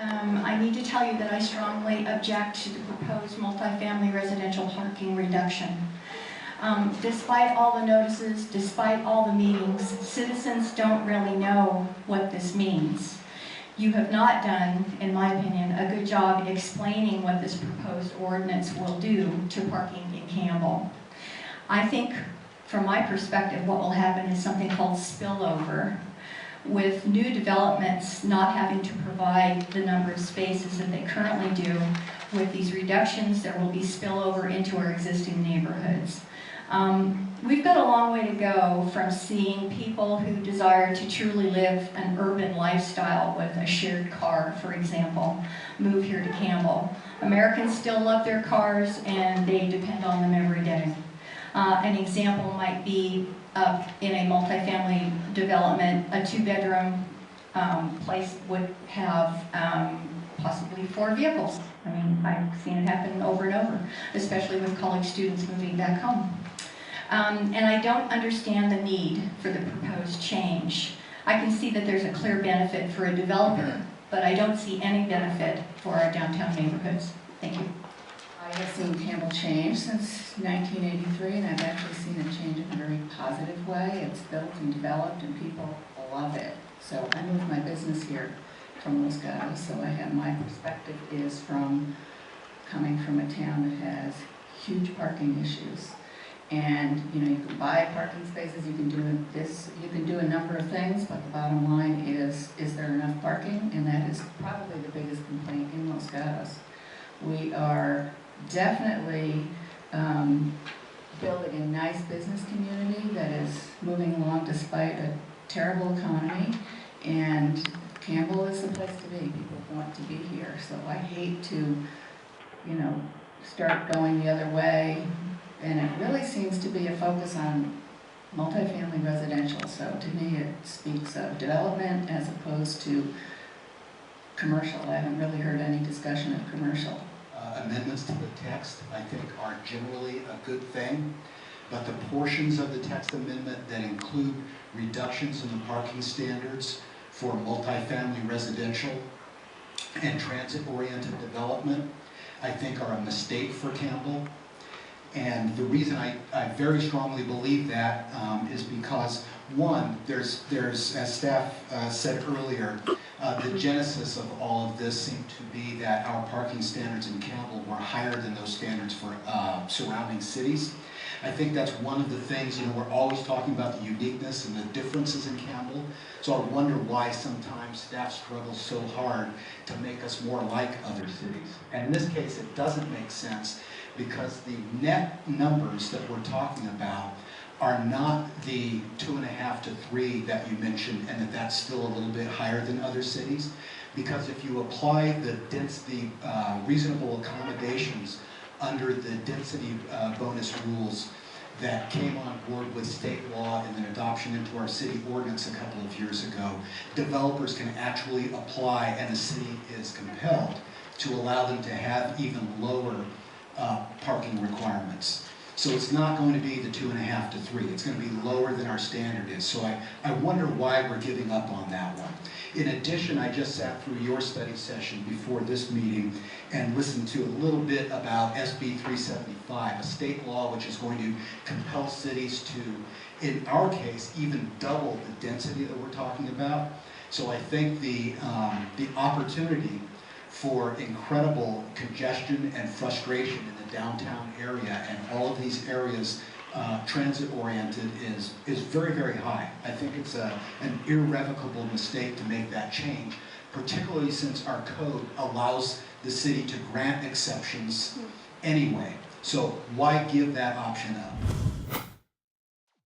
I need to tell you that I strongly object to the proposed multifamily residential parking reduction. Despite all the notices, despite all the meetings, citizens don't really know what this means. You have not done, in my opinion, a good job explaining what this proposed ordinance will do to parking in Campbell. I think, from my perspective, what will happen is something called spillover, with new developments not having to provide the number of spaces that they currently do. With these reductions, there will be spillover into our existing neighborhoods. We've got a long way to go from seeing people who desire to truly live an urban lifestyle with a shared car, for example, move here to Campbell. Americans still love their cars and they depend on them every day. An example might be in a multifamily development, a two-bedroom place would have possibly 4 vehicles. I mean, I've seen it happen over and over, especially with college students moving back home. And I don't understand the need for the proposed change. I can see that there's a clear benefit for a developer, but I don't see any benefit for our downtown neighborhoods. Thank you. I have seen Campbell change since 1983, and I've actually seen it change in a very positive way. It's built and developed, and people love it. So I moved my business here from Los Gatos, so I have my perspective is from coming from a town that has huge parking issues. And you know, you can buy parking spaces, you can do this, you can do a number of things, but the bottom line is there enough parking? And that is probably the biggest complaint in Los Gatos. We are definitely building a nice business community that is moving along despite a terrible economy, and Campbell is the place to be. People want to be here, so I hate to, you know, start going the other way, and it really seems to be a focus on multifamily residential, so to me it speaks of development as opposed to commercial. I haven't really heard any discussion of commercial. Amendments to the text, I think, are generally a good thing, but the portions of the text amendment that include reductions in the parking standards for multifamily residential and transit-oriented development, I think are a mistake for Campbell. And the reason I very strongly believe that is because, one, there's as staff said earlier, the genesis of all of this seemed to be that our parking standards in Campbell were higher than those standards for surrounding cities. I think that's one of the things, you know, we're always talking about the uniqueness and the differences in Campbell. So I wonder why sometimes staff struggles so hard to make us more like other cities. And in this case, it doesn't make sense because the net numbers that we're talking about are not the 2.5 to 3 that you mentioned, and that's still a little bit higher than other cities. Because if you apply the density, reasonable accommodations under the density bonus rules that came on board with state law and then adoption into our city ordinance a couple of years ago, developers can actually apply, and the city is compelled to allow them to have even lower parking requirements. So it's not going to be the 2.5 to 3. It's going to be lower than our standard is. So I wonder why we're giving up on that one. In addition, I just sat through your study session before this meeting and listened to a little bit about SB 375, a state law which is going to compel cities to, in our case, even double the density that we're talking about. So I think the opportunity for incredible congestion and frustration in the downtown area and all of these areas transit-oriented is very, very high. I think it's an irrevocable mistake to make that change, particularly since our code allows the city to grant exceptions anyway. So why give that option up?